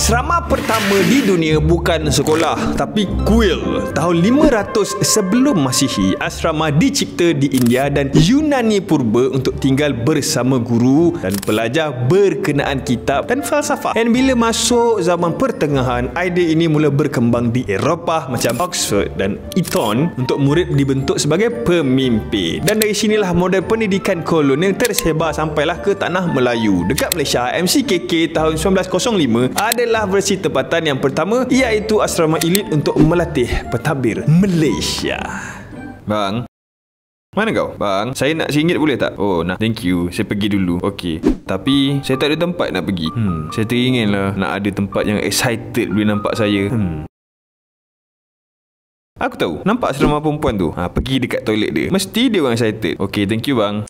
Asrama pertama di dunia bukan sekolah, tapi kuil. Tahun 500 sebelum Masihi, asrama dicipta di India dan Yunani purba untuk tinggal bersama guru dan pelajar berkenaan kitab dan falsafah. Dan bila masuk zaman pertengahan, idea ini mula berkembang di Eropah macam Oxford dan Eton untuk murid dibentuk sebagai pemimpin. Dan dari sinilah model pendidikan kolonial tersebar sampailah ke tanah Melayu. Dekat Malaysia, MCKK tahun 1905 adalah versi tempatan yang pertama, iaitu asrama elit untuk melatih pentadbir Malaysia. Bang, mana kau? Bang, saya nak RM1 boleh tak? Oh, nak. Thank you. Saya pergi dulu. Okey. Tapi saya tak ada tempat nak pergi. Saya teringinlah nak ada tempat yang excited bila nampak saya. Aku tahu. Nampak asrama perempuan tu? Pergi dekat toilet dia. Mesti dia orang excited. Okey, thank you bang.